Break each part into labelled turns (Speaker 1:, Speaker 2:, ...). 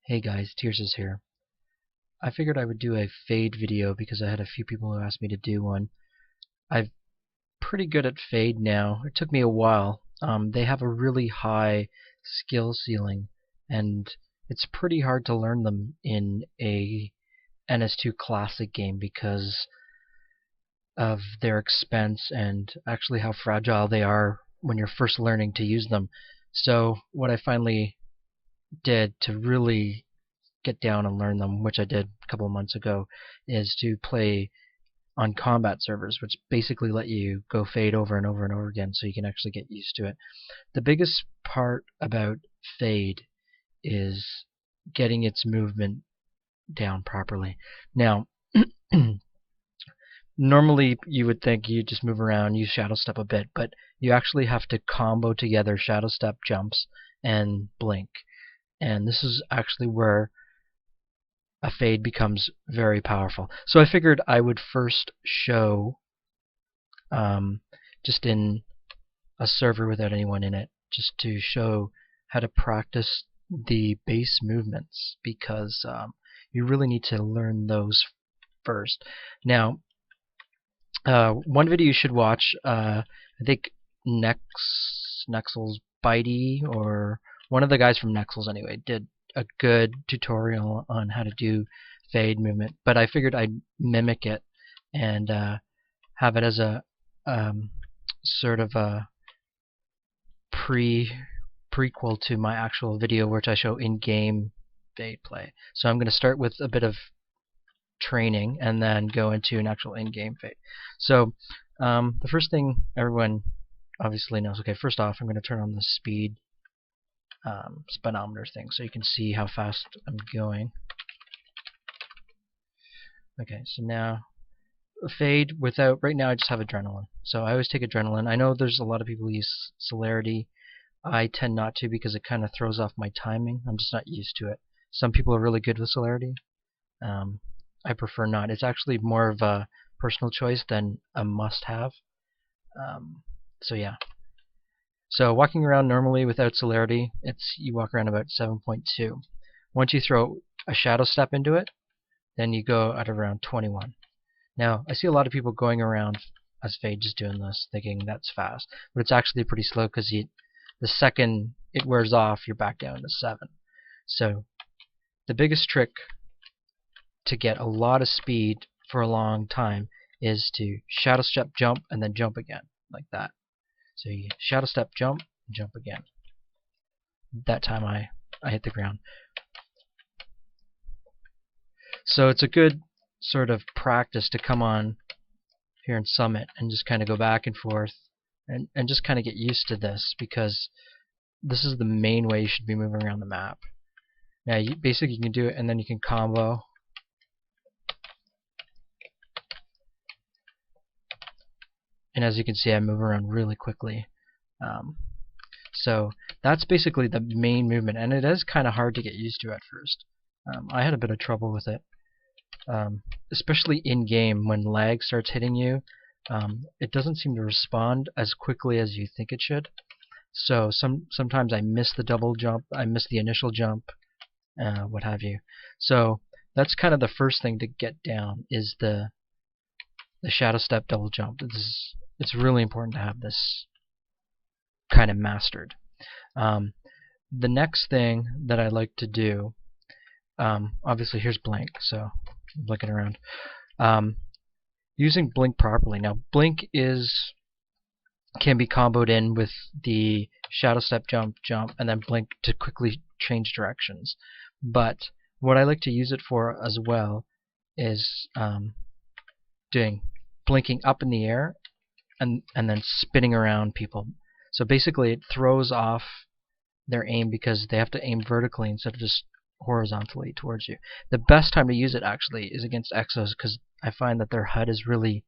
Speaker 1: Hey guys, Tears is here. I figured I would do a fade video because I had a few people who asked me to do one. I'm pretty good at fade now. It took me a while. They have a really high skill ceiling, and it's pretty hard to learn them in a NS2 Classic game because of their expense and actually how fragile they are when you're first learning to use them. So what I finally did to really get down and learn them, which I did a couple of months ago, is to play on combat servers, which basically let you go fade over and over and over again so you can actually get used to it. The biggest part about fade is getting its movement down properly. Now, normally you would think you just move around, use shadow step a bit, but you actually have to combo together shadow step jumps and blink. And this is actually where a fade becomes very powerful. So I figured I would first show, just in a server without anyone in it, just to show how to practice the base movements, because you really need to learn those first. Now, one video you should watch, I think Nexel's Bitey, or one of the guys from Nexels anyway, did a good tutorial on how to do fade movement, but I figured I'd mimic it and have it as a sort of a prequel to my actual video, which I show in-game fade play. So I'm going to start with a bit of training and then go into an actual in-game fade. So the first thing everyone obviously knows. Okay, first off, I'm going to turn on the speed speedometer thing so you can see how fast I'm going. Okay, so now fade without, right now I just have adrenaline. So I always take adrenaline. I know there's a lot of people who use celerity. I tend not to because it kind of throws off my timing. I'm just not used to it. Some people are really good with celerity. I prefer not. It's actually more of a personal choice than a must-have. So yeah. So walking around normally without celerity, you walk around about 7.2. Once you throw a shadow step into it, then you go at around 21. Now, I see a lot of people going around as fade just doing this, thinking that's fast, but it's actually pretty slow because the second it wears off, you're back down to 7. So the biggest trick to get a lot of speed for a long time is to shadow step, jump, and then jump again, like that. So you shadow step, jump, and jump again. That time I hit the ground. So it's a good sort of practice to come on here in Summit and just kind of go back and forth and just kind of get used to this, because this is the main way you should be moving around the map. Now, basically you can do it and then you can combo. And as you can see, I move around really quickly. So that's basically the main movement, and it is kind of hard to get used to at first. I had a bit of trouble with it, especially in-game when lag starts hitting you. It doesn't seem to respond as quickly as you think it should. So sometimes I miss the double jump, I miss the initial jump, what have you. So that's kind of the first thing to get down, is the shadow step double jump. It's really important to have this kind of mastered. The next thing that I like to do, obviously here's blink, so I'm blinking around. Using blink properly. Now blink can be comboed in with the shadow step, jump, and then blink to quickly change directions. But what I like to use it for as well is doing blinking up in the air and then spinning around people. So basically it throws off their aim because they have to aim vertically instead of just horizontally towards you. The best time to use it actually is against Exos, because I find that their HUD is really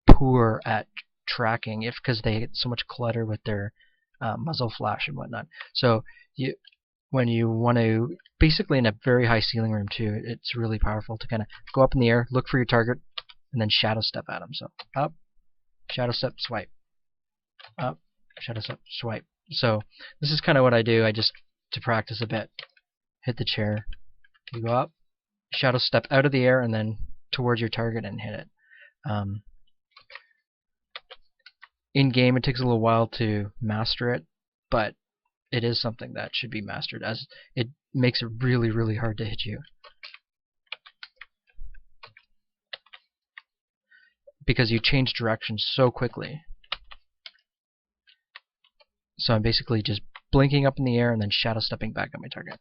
Speaker 1: poor at tracking, because they get so much clutter with their muzzle flash and whatnot. So when you want to, basically in a very high ceiling room too, it's really powerful to kind of go up in the air, look for your target, and then shadow step at them. So up, shadow step, swipe, up, shadow step, swipe. So this is kind of what I do. I just, to practice a bit, hit the chair, You go up, shadow step out of the air, and then towards your target and hit it. In game, it takes a little while to master it, but it is something that should be mastered, as it makes it really, really hard to hit you. Because you change direction so quickly. So I'm basically just blinking up in the air and then shadow stepping back at my target.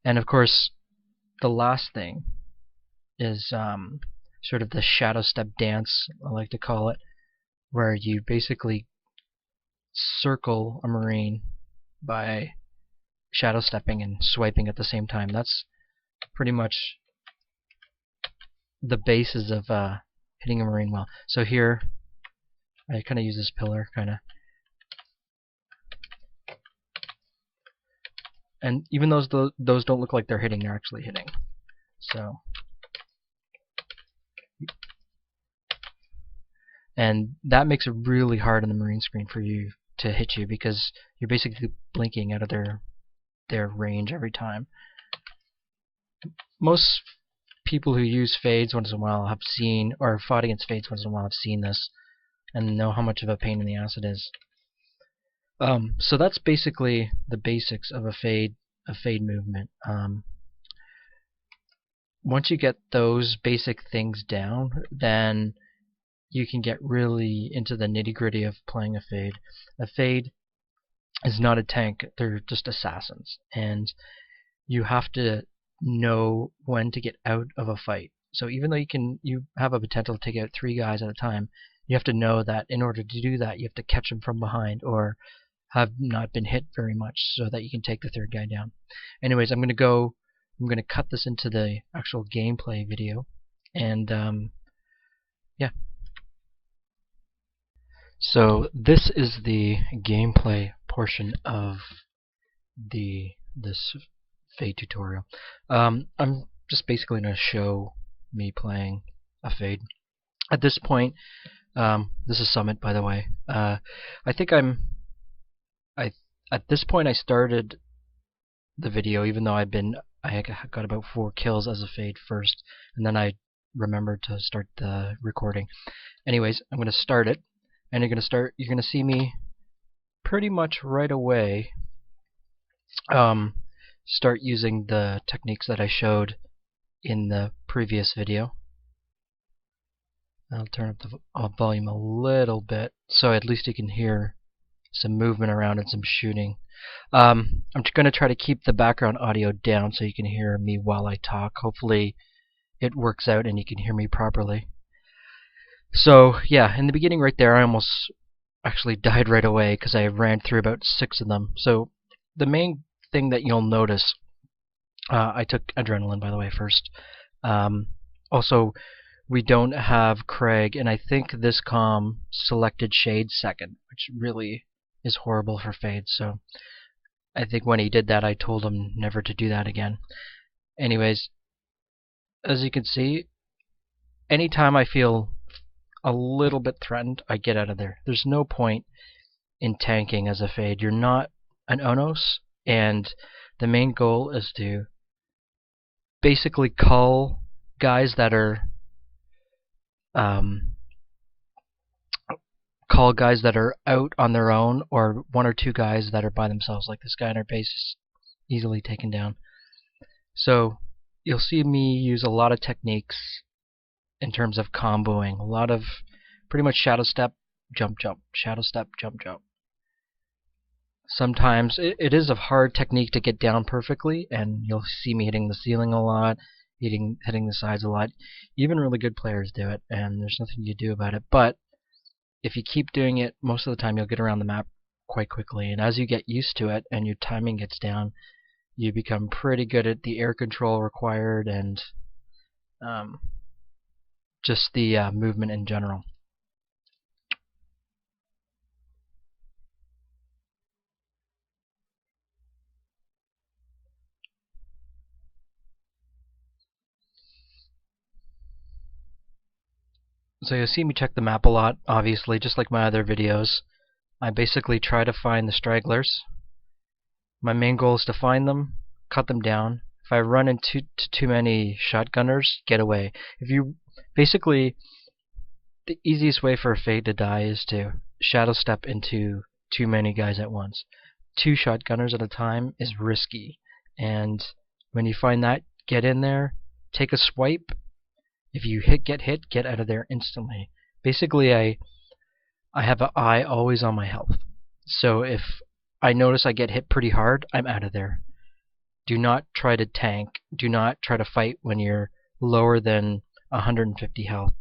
Speaker 1: And of course, the last thing is sort of the shadow step dance, I like to call it, where you basically circle a Marine by shadow stepping and swiping at the same time. That's pretty much the basis of hitting a Marine well. So here, I kind of use this pillar, and even those don't look like they're hitting, they're actually hitting. So, and that makes it really hard on the Marine screen for you to hit you, because you're basically blinking out of their range every time. Most people who use fades once in a while have seen, or fought against fades once in a while, have seen this and know how much of a pain in the ass it is. So that's basically the basics of a fade movement. Once you get those basic things down, then you can get really into the nitty-gritty of playing a fade. A fade is not a tank, they're just assassins, and you have to know when to get out of a fight. So even though you have a potential to take out 3 guys at a time, you have to know that in order to do that, you have to catch them from behind or have not been hit very much so that you can take the 3rd guy down. Anyways, I'm going to cut this into the actual gameplay video, and yeah. So this is the gameplay portion of this fade tutorial. I'm just basically going to show me playing a fade. At this point, this is Summit, by the way. I think at this point I started the video, even though I got about 4 kills as a fade first, and then I remembered to start the recording. Anyways, I'm going to start it, and you're going to see me pretty much right away start using the techniques that I showed in the previous video. I'll turn up the volume a little bit so at least you can hear some movement around and some shooting. I'm going to try to keep the background audio down so you can hear me while I talk. Hopefully it works out and you can hear me properly. So yeah, in the beginning right there, I almost actually died right away because I ran through about 6 of them. So the main thing that you'll notice, I took adrenaline, by the way, first. Also, we don't have Craig, and I think this comm selected Shade second, which really is horrible for Fade. So I think when he did that, I told him never to do that again. Anyways, as you can see, anytime I feel a little bit threatened, I get out of there. There's no point in tanking as a fade. You're not an Onos, and the main goal is to basically call guys that are out on their own, or 1 or 2 guys that are by themselves, like this guy in our base is easily taken down. So you'll see me use a lot of techniques in terms of comboing. A lot of pretty much shadow step, jump, jump, shadow step, jump, jump. Sometimes it is a hard technique to get down perfectly, and you'll see me hitting the ceiling a lot, hitting the sides a lot. Even really good players do it, and there's nothing you do about it. But if you keep doing it, most of the time you'll get around the map quite quickly. And as you get used to it and your timing gets down, you become pretty good at the air control required and just the movement in general. So you'll see me check the map a lot, obviously, just like my other videos. I basically try to find the stragglers, My main goal is to find them, cut them down. If I run into too many shotgunners, get away. If you basically, the easiest way for a fade to die is to shadow step into too many guys at once. 2 shotgunners at a time is risky, and when you find that, get in there, take a swipe. If you get hit, get out of there instantly. Basically, I have an eye always on my health. So if I notice I get hit pretty hard, I'm out of there. Do not try to tank. Do not try to fight when you're lower than 150 health.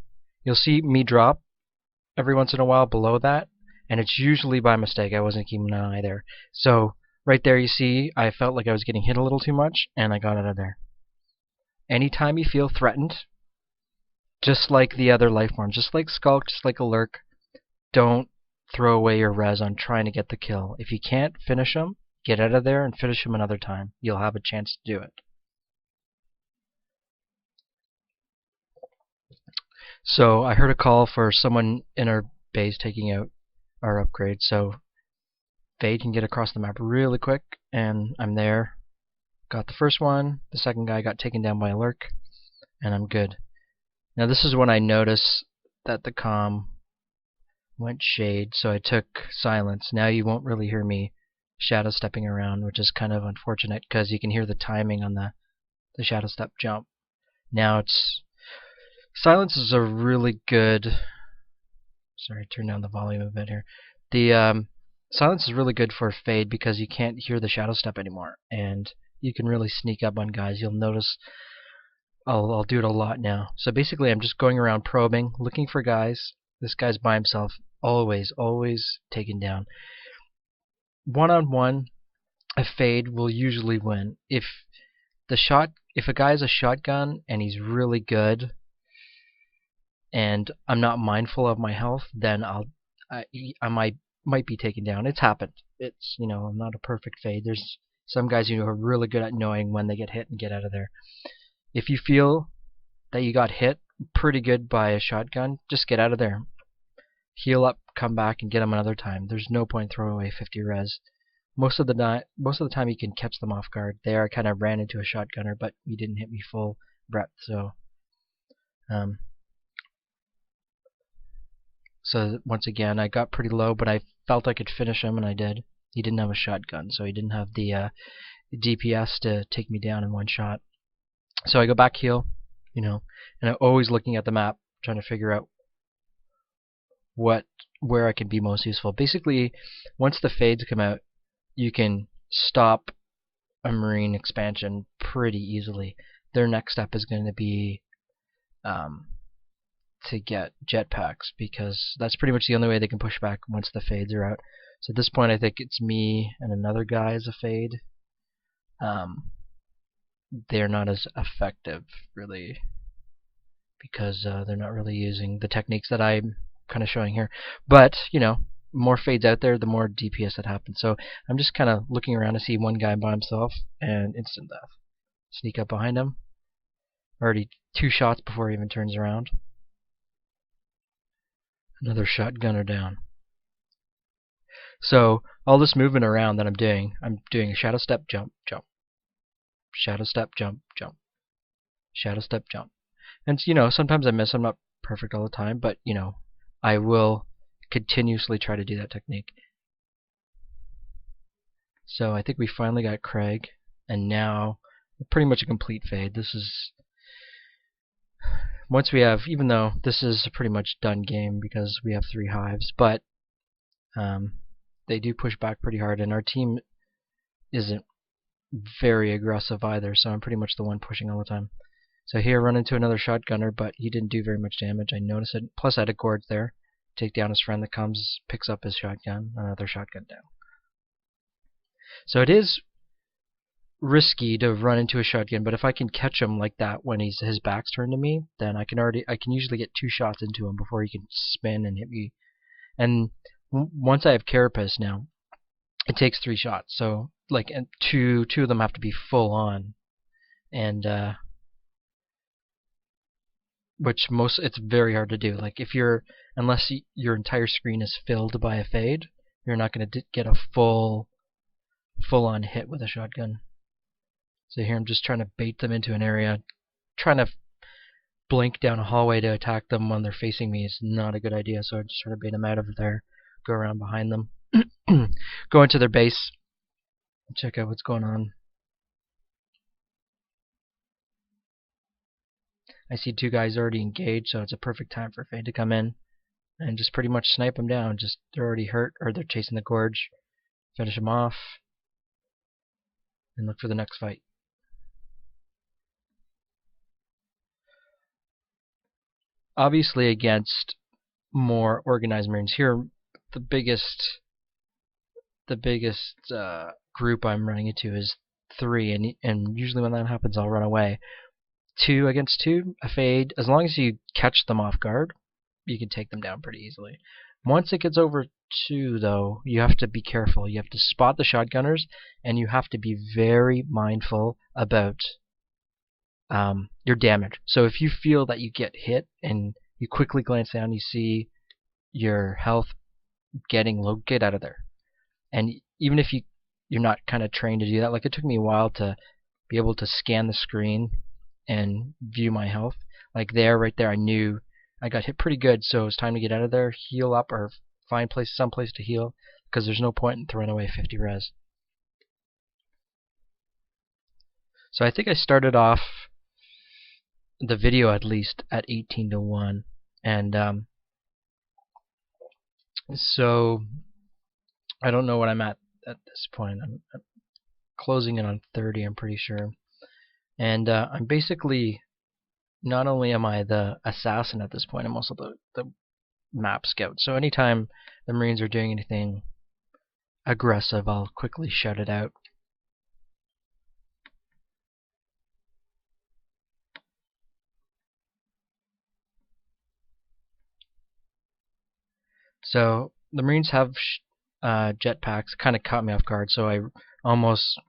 Speaker 1: You'll see me drop every once in a while below that, and it's usually by mistake. I wasn't keeping an eye there. So right there you see I felt like I was getting hit a little too much, and I got out of there. Anytime you feel threatened, just like the other life forms, just like Skulk, just like a Lurk, don't throw away your res on trying to get the kill. If you can't finish them, get out of there and finish them another time. You'll have a chance to do it. So I heard a call for someone in our base taking out our upgrade, so Fade can get across the map really quick, and I'm there. Got the first one, the second guy got taken down by a Lurk, and I'm good. Now this is when I noticed that the comm went shade, so I took silence. Now you won't really hear me shadow stepping around, which is kind of unfortunate because you can hear the timing on the shadow step jump. Now it's silence is a really good. Sorry, turn down the volume a bit here. The silence is really good for Fade because you can't hear the shadow step anymore, and you can really sneak up on guys. You'll notice I'll do it a lot now. So basically I'm just going around probing, looking for guys. This guy's by himself, always taken down. One-on-one, a Fade will usually win. If a guy has a shotgun and he's really good, and I'm not mindful of my health, then I might be taken down. It's happened. It's, I'm not a perfect Fade. There's some guys who are really good at knowing when they get hit and get out of there. If you feel that you got hit pretty good by a shotgun, just get out of there. Heal up, come back, and get them another time. There's no point throwing away 50 res. Most of the time you can catch them off guard. There I kind of ran into a shotgunner, but he didn't hit me full breadth, so once again I got pretty low, but I felt I could finish him, and I did. He didn't have a shotgun, so he didn't have the DPS to take me down in one shot. So I go back heal, and I'm always looking at the map, trying to figure out where I can be most useful. Basically, once the Fades come out, you can stop a Marine expansion pretty easily. Their next step is going to be to get jetpacks, because that's pretty much the only way they can push back once the Fades are out. So at this point I think it's me and another guy as a Fade. They're not as effective, really, because they're not really using the techniques that I'm kind of showing here. But, more Fades out there, the more DPS that happens. So I'm just kind of looking around to see one guy by himself, and instant death. Sneak up behind him. Already 2 shots before he even turns around. Another shotgunner down. So all this movement around that I'm doing a shadow step, jump, jump. Shadow step, jump, jump. Shadow step, jump. And sometimes I miss. I'm not perfect all the time, but I will continuously try to do that technique. So I think we finally got Craig, and now pretty much a complete Fade. This is once we have, even though this is a pretty much done game because we have 3 hives, but they do push back pretty hard, and our team isn't very aggressive either, so I'm pretty much the one pushing all the time. So here I run into another shotgunner, but he didn't do very much damage. I noticed it. Plus I had a Gorge there. Take down his friend that comes, picks up his shotgun, another shotgun down. So it is risky to run into a shotgun, but if I can catch him like that when his back's turned to me, then I can usually get 2 shots into him before he can spin and hit me. And once I have Carapace now, it takes 3 shots. So and two of them have to be full on, and it's very hard to do. Like unless your entire screen is filled by a Fade, you're not going to get a full full-on hit with a shotgun. So here I'm just trying to bait them into an area. Trying to blink down a hallway to attack them when they're facing me is not a good idea, so I just try to bait them out of there, go around behind them, go into their base, check out what's going on. I see two guys already engaged, so it's a perfect time for Fade to come in and just pretty much snipe them down. Just they're already hurt or they're chasing the gorge. Finish them off and look for the next fight. Obviously against more organized Marines. Here the biggest group I'm running into is 3, and usually when that happens I'll run away. 2 against 2, a Fade, as long as you catch them off guard, you can take them down pretty easily. Once it gets over 2, though, you have to be careful. You have to spot the shotgunners, and you have to be very mindful about your damage. So if you feel that you get hit and you quickly glance down, you see your health getting low, get out of there. And even if you're not kind of trained to do that, like it took me a while to be able to scan the screen and view my health. Like right there, I knew I got hit pretty good, so it's time to get out of there, heal up, or find some place to heal, because there's no point in throwing away 50 res. So I think I started off the video at least at 18-1, and so I don't know what I'm at this point. I'm closing in on 30, I'm pretty sure. And I'm basically, not only am I the assassin at this point, I'm also the map scout. So anytime the Marines are doing anything aggressive, I'll quickly shout it out. So the Marines have jetpacks, kind of caught me off guard, so I almost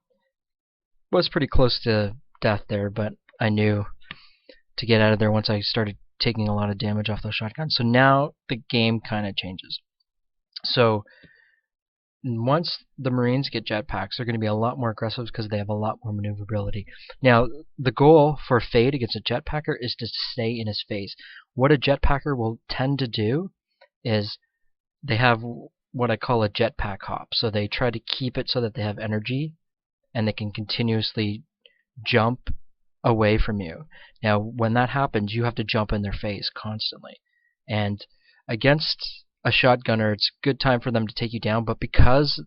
Speaker 1: was pretty close to death there, but I knew to get out of there once I started taking a lot of damage off those shotguns. So now the game kind of changes. So once the Marines get jetpacks, they're going to be a lot more aggressive because they have a lot more maneuverability. Now, the goal for Fade against a jetpacker is to stay in his face. What a jetpacker will tend to do is they have what I call a jetpack hop. So they try to keep it so that they have energy and they can continuously jump away from you. Now, when that happens, you have to jump in their face constantly. And against a shotgunner, it's a good time for them to take you down, but because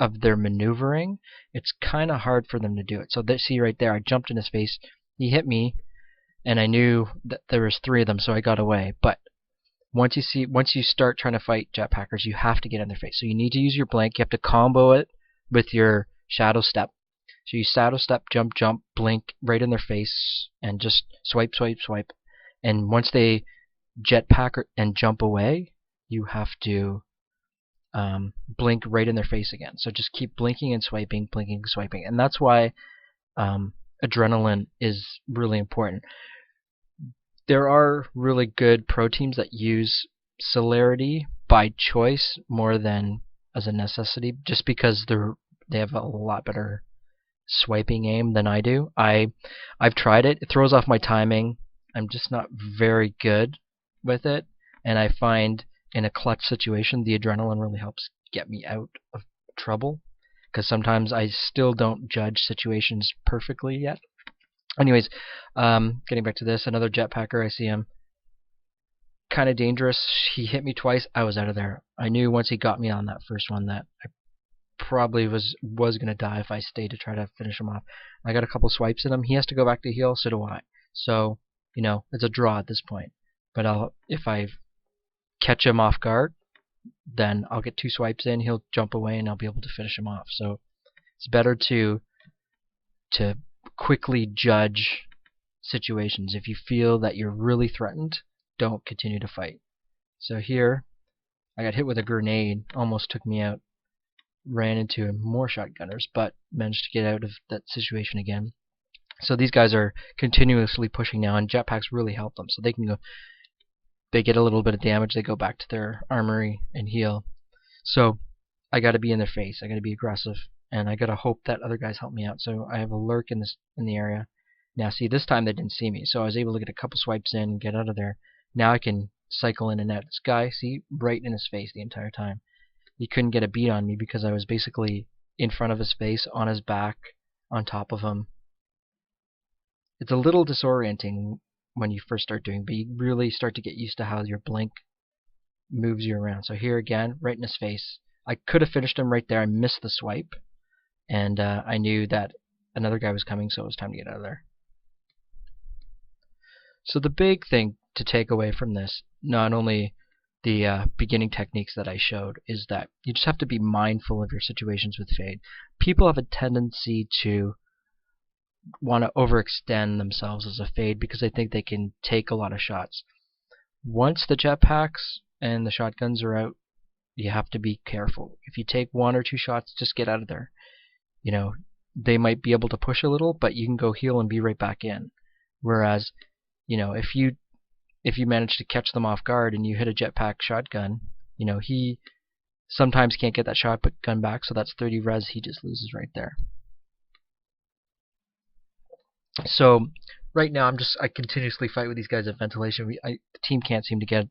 Speaker 1: of their maneuvering, it's kind of hard for them to do it. So see right there, I jumped in his face, he hit me, and I knew that there was 3 of them, so I got away. But once you start trying to fight jetpackers, you have to get in their face. So you need to use your blink. You have to combo it with your shadow step. So you shadow step, jump, jump, blink right in their face, and just swipe, swipe, swipe. And once they jetpack and jump away, you have to blink right in their face again. So just keep blinking and swiping, blinking and swiping. And that's why adrenaline is really important. There are really good pro teams that use celerity by choice more than as a necessity, just because they have a lot better swiping aim than I do. I've tried it. It throws off my timing. I'm just not very good with it, and I find in a clutch situation the adrenaline really helps get me out of trouble, because sometimes I still don't judge situations perfectly yet. Anyways, getting back to this, another jetpacker, I see him. Kind of dangerous. He hit me twice. I was out of there. I knew once he got me on that first one that I probably was going to die if I stayed to try to finish him off. I got a couple swipes in him. He has to go back to heal, so do I. So, it's a draw at this point. But if I catch him off guard, then I'll get 2 swipes in, he'll jump away, and I'll be able to finish him off. So it's better to quickly judge situations. If you feel that you're really threatened, don't continue to fight. So here, I got hit with a grenade, almost took me out. Ran into more shotgunners, but managed to get out of that situation again. So these guys are continuously pushing now, and jetpacks really help them. So they can go, they get a little bit of damage, they go back to their armory and heal. So I got to be in their face. I got to be aggressive, and I gotta hope that other guys help me out. So I have a lurk in the area. Now see, this time they didn't see me, so I was able to get a couple swipes in and get out of there. Now I can cycle in and out. This guy, see, right in his face the entire time. He couldn't get a beat on me because I was basically in front of his face, on his back, on top of him. It's a little disorienting when you first start doing, but you really start to get used to how your blink moves you around. So here again, right in his face. I could have finished him right there. I missed the swipe, and I knew that another guy was coming, so it was time to get out of there. So the big thing to take away from this, not only the beginning techniques that I showed, is that you just have to be mindful of your situations with Fade. People have a tendency to want to overextend themselves as a Fade because they think they can take a lot of shots. Once the jetpacks and the shotguns are out, you have to be careful. If you take 1 or 2 shots, just get out of there. You know, they might be able to push a little, but you can go heal and be right back in. Whereas, you know, if you manage to catch them off guard and you hit a jetpack shotgun, you know, he sometimes can't get that shotgun back, so that's 30 res he just loses right there. So right now I continuously fight with these guys at ventilation. The team can't seem to get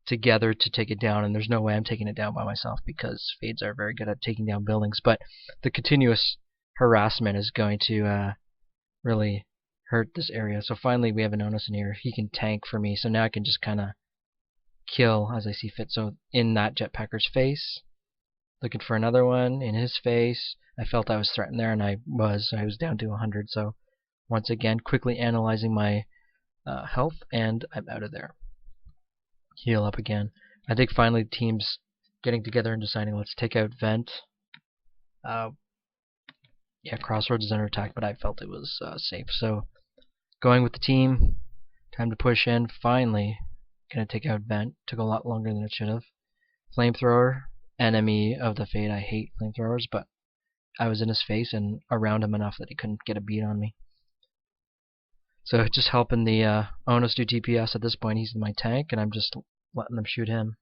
Speaker 1: together to take it down, and there's no way I'm taking it down by myself because Fades are very good at taking down buildings, but the continuous harassment is going to really hurt this area. So finally we have an Onus in here. He can tank for me, so now I can just kind of kill as I see fit. So in that jetpacker's face, looking for another one in his face. I felt I was threatened there, and I was down to 100. So once again, quickly analyzing my health, and I'm out of there. Heal up again. I think finally the team's getting together and deciding, let's take out Vent. Yeah, Crossroads is under attack, but I felt it was safe. So going with the team, time to push in. Finally, gonna take out Vent. Took a lot longer than it should have. Flamethrower, enemy of the Fade. I hate flamethrowers, but I was in his face and around him enough that he couldn't get a beat on me. So just helping the Onus do DPS at this point. He's in my tank, and I'm just letting them shoot him.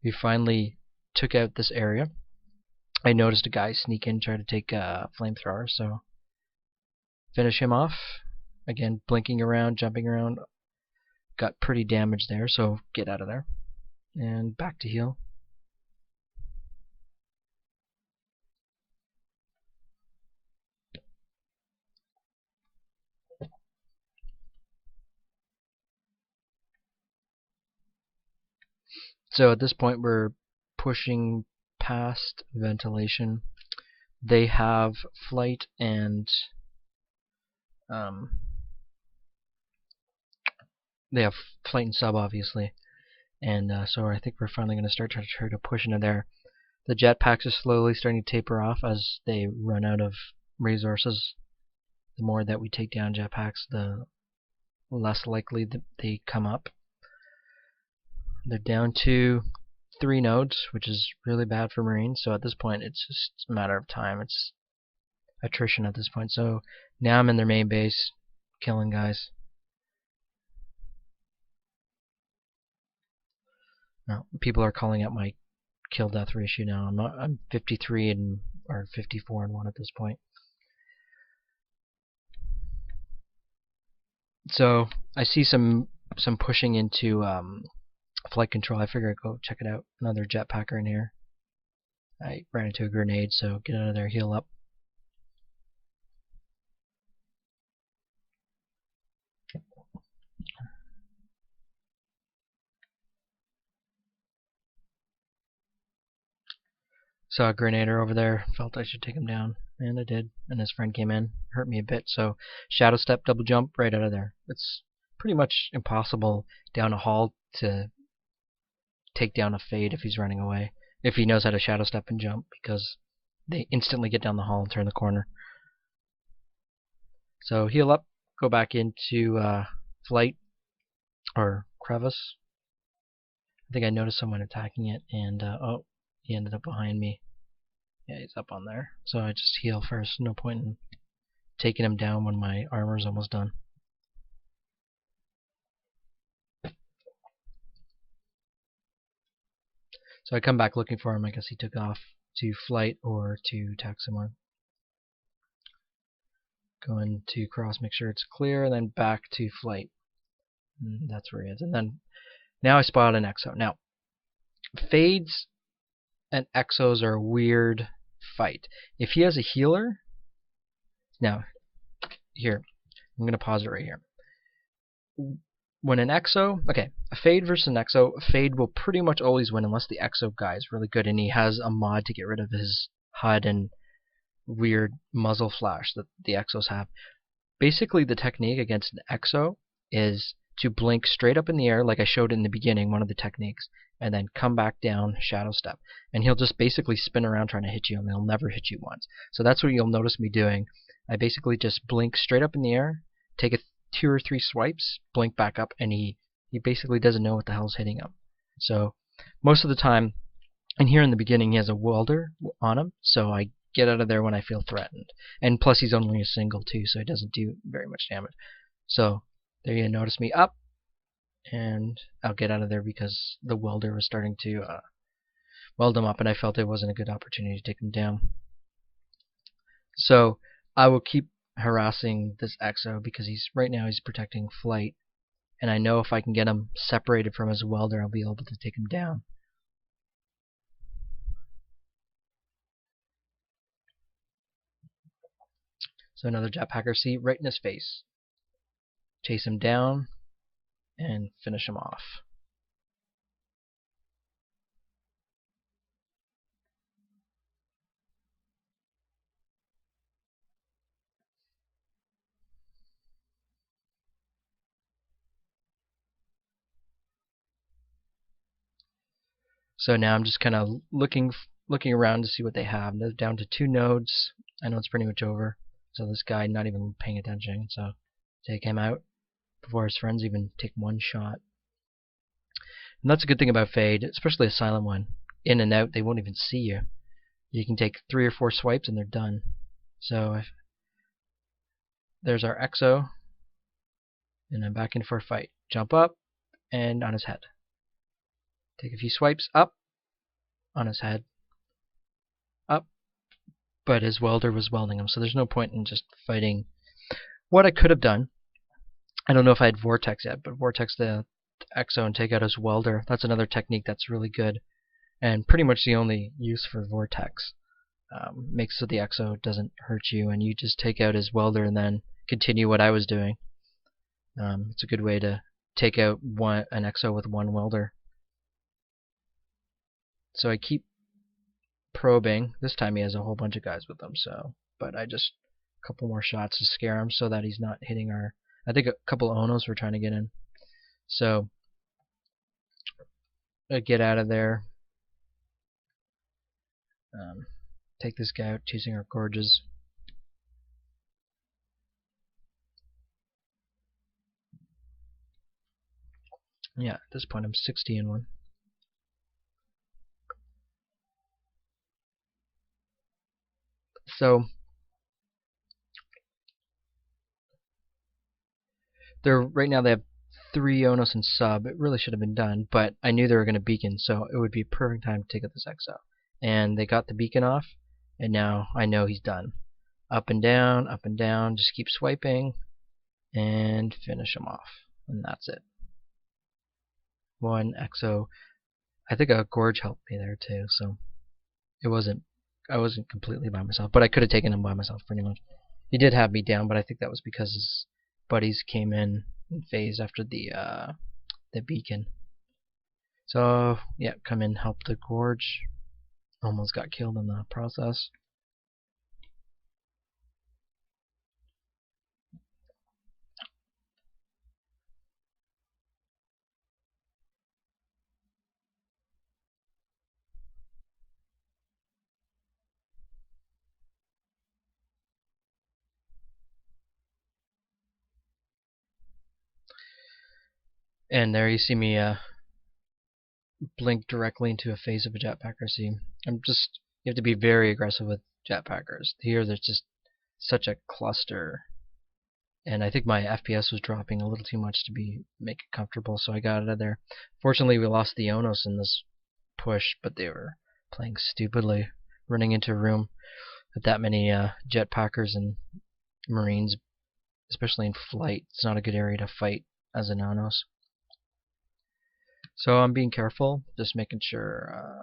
Speaker 1: We finally took out this area. I noticed a guy sneak in, try to take a flamethrower, so finish him off. Again, blinking around, jumping around. Got pretty damaged there, so get out of there. And back to heal. So at this point we're pushing past ventilation. They have flight and sub, obviously, and so I think we're finally going to start to try to push into there. The jetpacks are slowly starting to taper off as they run out of resources. The more that we take down jetpacks, the less likely that they come up. They're down to 3 nodes, which is really bad for Marines. So at this point, it's just a matter of time. It's attrition at this point. So now I'm in their main base, killing guys. Now people are calling out my kill death ratio now. I'm 53 and or 54 and 1 at this point. So I see some pushing into flight control. I figure I'd go check it out. Another jetpacker in here. I ran into a grenade, so get out of there, heal up. Saw a grenader over there, felt I should take him down, and I did. And his friend came in, hurt me a bit, so shadow step, double jump, right out of there. It's pretty much impossible down a hall to take down a Fade if he's running away, if he knows how to shadow step and jump, because they instantly get down the hall and turn the corner. So heal up, go back into flight or crevice. I think I noticed someone attacking it, and oh, he ended up behind me. Yeah, he's up on there. So I just heal first. No point in taking him down when my armor's almost done. So I come back looking for him. I guess he took off to flight or to attack somewhere. Going to cross, make sure it's clear, and then back to flight. And that's where he is. And then now I spot an exo. Now, fades and exos are a weird fight. If he has a healer, now here, I'm going to pause it right here. When an exo, okay, a fade versus an exo, a fade will pretty much always win unless the exo guy is really good and he has a mod to get rid of his HUD and weird muzzle flash that the exos have. Basically, the technique against an exo is to blink straight up in the air, like I showed in the beginning, one of the techniques, and then come back down, shadow step. And he'll just basically spin around trying to hit you, and he'll never hit you once. So that's what you'll notice me doing. I basically just blink straight up in the air, take a 2 or 3 swipes, blink back up, and he basically doesn't know what the hell's hitting him. So most of the time, and here in the beginning he has a welder on him, so I get out of there when I feel threatened. And plus he's only a single too, so he doesn't do very much damage. So there you notice me up, and I'll get out of there because the welder was starting to weld him up, and I felt it wasn't a good opportunity to take him down. So I will keep harassing this exo because right now he's protecting flight, and I know if I can get him separated from his welder, I'll be able to take him down. So another jetpacker seat right in his face. Chase him down and finish him off. So now I'm just kind of looking around to see what they have. They're down to 2 nodes. I know it's pretty much over. So this guy not even paying attention. So take him out before his friends even take one shot. And that's a good thing about Fade, especially a silent one. In and out, they won't even see you. You can take 3 or 4 swipes and they're done. So there's our exo. And I'm back in for a fight. Jump up and on his head. Take a few swipes up on his head. Up. But his welder was welding him, so there's no point in just fighting. What I could have done, I don't know if I had Vortex yet, but Vortex the exo and take out his welder. That's another technique that's really good, and pretty much the only use for Vortex. Makes so the exo doesn't hurt you, and you just take out his welder and then continue what I was doing. It's a good way to take out an exo with one welder. So I keep probing. This time he has a whole bunch of guys with him, but I just a couple more shots to scare him so that he's not hitting our. I think a couple of Onos were trying to get in. So I get out of there. Take this guy out, chasing our gorges. Yeah, at this point I'm 60-1. So right now they have 3 Onos and sub. It really should have been done, but I knew they were going to beacon, so it would be a perfect time to take out this exo. And they got the beacon off, and now I know he's done. Up and down, just keep swiping, and finish him off. And that's it. 1 exo. I think a gorge helped me there too, so I wasn't completely by myself, but I could have taken him by myself pretty much. He did have me down, but I think that was because his buddies came in phase after the beacon. So yeah, come in, help the gorge. Almost got killed in the process. And there you see me blink directly into a phase of a jetpacker. See, you have to be very aggressive with jetpackers. Here there's just such a cluster, and I think my FPS was dropping a little too much to make it comfortable, so I got out of there. Fortunately, we lost the Onos in this push, but they were playing stupidly, running into a room with that many jetpackers and marines, especially in flight. It's not a good area to fight as a Nonos. So I'm being careful, just making sure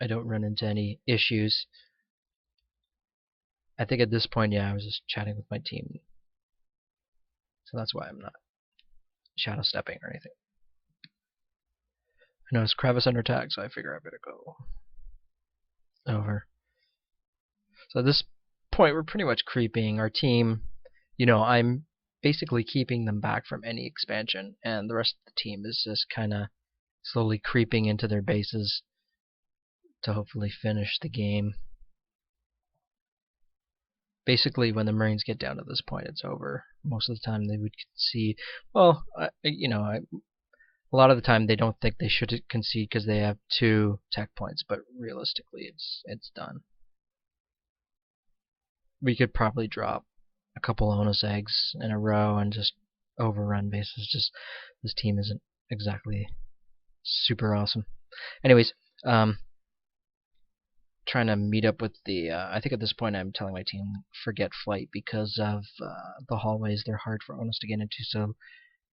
Speaker 1: I don't run into any issues. I think at this point, yeah, I was just chatting with my team. So that's why I'm not shadow stepping or anything. I noticed crevice under attack, so I figure I better go over. So at this point, we're pretty much creeping. Our team, I'm basically keeping them back from any expansion, and the rest of the team is just kind of slowly creeping into their bases to hopefully finish the game. Basically, when the Marines get down to this point, it's over. Most of the time, they would concede. Well, a lot of the time they don't think they should concede because they have 2 tech points, but realistically, it's done. We could probably drop a couple onus eggs in a row and just overrun bases. Just this team isn't exactly super awesome. Anyways, trying to meet up with the I think at this point I'm telling my team forget flight because of the hallways. They're hard for onus to get into, so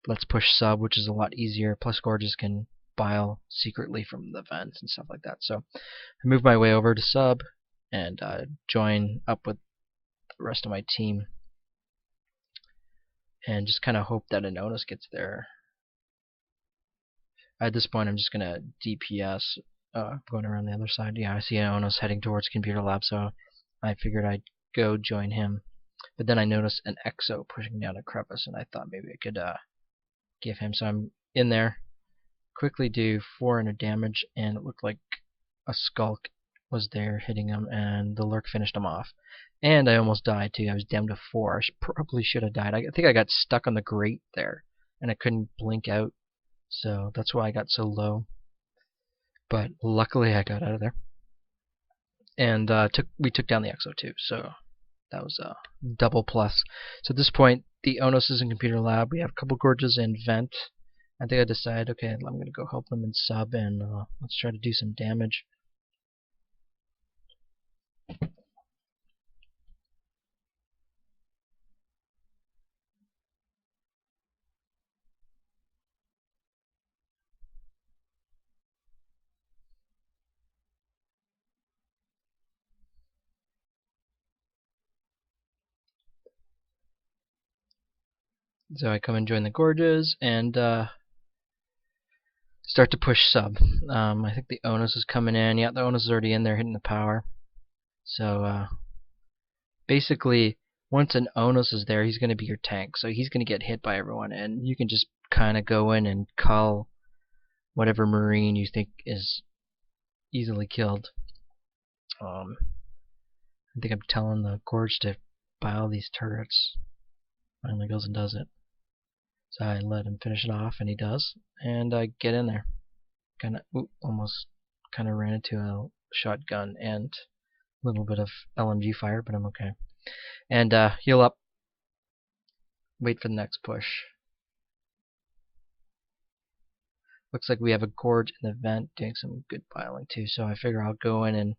Speaker 1: let's push sub, which is a lot easier. Plus Gorges can bile secretly from the vents and stuff like that. So I move my way over to sub and join up with the rest of my team and just kind of hope that an onus gets there. At this point I'm just going to DPS going around the other side. Yeah, I see an onus heading towards computer lab, so I figured I'd go join him. But then I noticed an exo pushing down a crevice, and I thought maybe I could give him. So I'm in there, quickly do 400 damage, and it looked like a skulk was there hitting him, and the lurk finished him off. And I almost died too. I was down to 4. I probably should have died. I think I got stuck on the grate there, and I couldn't blink out, so that's why I got so low. But luckily I got out of there, and we took down the exo too. So that was a double plus. So at this point, the onus is in computer lab. We have a couple gorges in vent. I think I decided, okay, I'm going to go help them in sub, and let's try to do some damage. So I come and join the gorges and start to push sub. I think the onus is coming in. Yeah, the onus is already in there hitting the power. So basically, once an onus is there, he's going to be your tank. So he's going to get hit by everyone, and you can just kind of go in and cull whatever marine you think is easily killed. I think I'm telling the gorge to bile these turrets. Finally goes and does it. So I let him finish it off, and he does. And I get in there. Almost kind of ran into a shotgun and a little bit of LMG fire, but I'm okay. And heal up. Wait for the next push. Looks like we have a gorge in the vent doing some good biling too, so I figure I'll go in and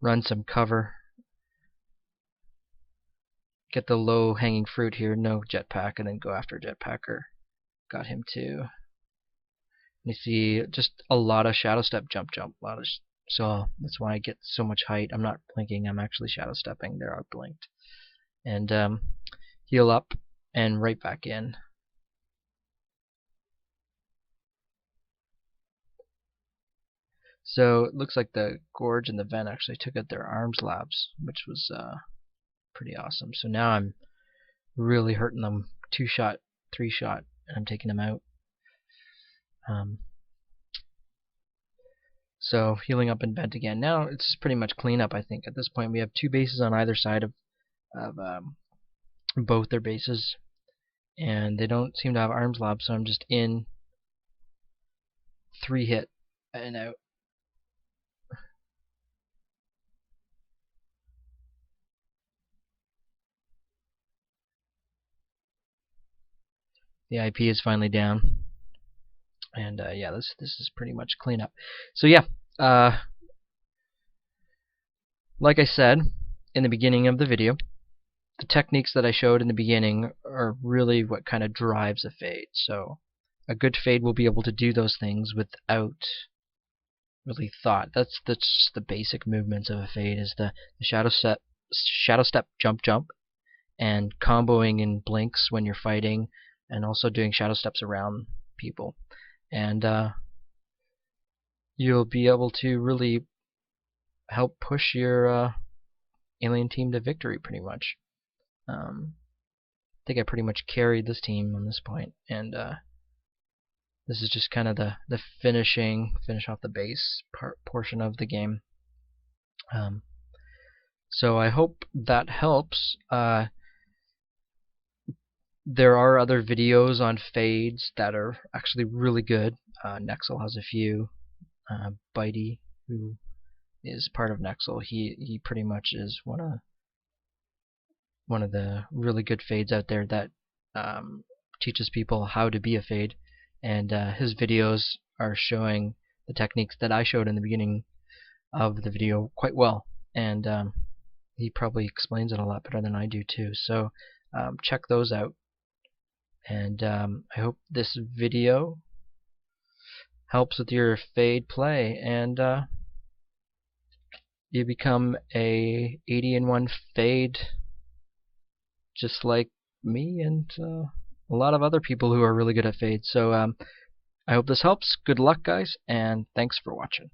Speaker 1: run some cover. Get the low hanging fruit here, no jetpack, and then go after a jetpacker. Got him too. You see just a lot of shadow step jump, so that's why I get so much height. I'm not blinking, I'm actually shadow stepping. There I blinked. And heal up and right back in. So it looks like the gorge and the vent actually took out their arms labs, which was pretty awesome. So now I'm really hurting them. 2-shot, 3-shot, and I'm taking them out. So healing up in vent again. Now it's pretty much cleanup, I think. At this point we have 2 bases on either side of both their bases, and they don't seem to have arms labs, so I'm just in 3 hit and out. The IP is finally down. And yeah, this is pretty much cleanup. So yeah, like I said in the beginning of the video, the techniques that I showed in the beginning are really what kind of drives a fade. So a good fade will be able to do those things without really thought. That's just the basic movements of a fade, is the shadow step, jump, and comboing in blinks when you're fighting, and also doing shadow steps around people. And you'll be able to really help push your alien team to victory, pretty much. I think I pretty much carried this team on this point, and this is just kind of the finish off the base portion of the game. So I hope that helps. There are other videos on fades that are actually really good. Nexel has a few. Bitey, who is part of Nexel, he pretty much is one of the really good fades out there that teaches people how to be a fade, and his videos are showing the techniques that I showed in the beginning of the video quite well, and he probably explains it a lot better than I do too. So check those out, and I hope this video helps with your fade play, and you become a 80-1 fade just like me and a lot of other people who are really good at fades. So I hope this helps. Good luck, guys, and thanks for watching.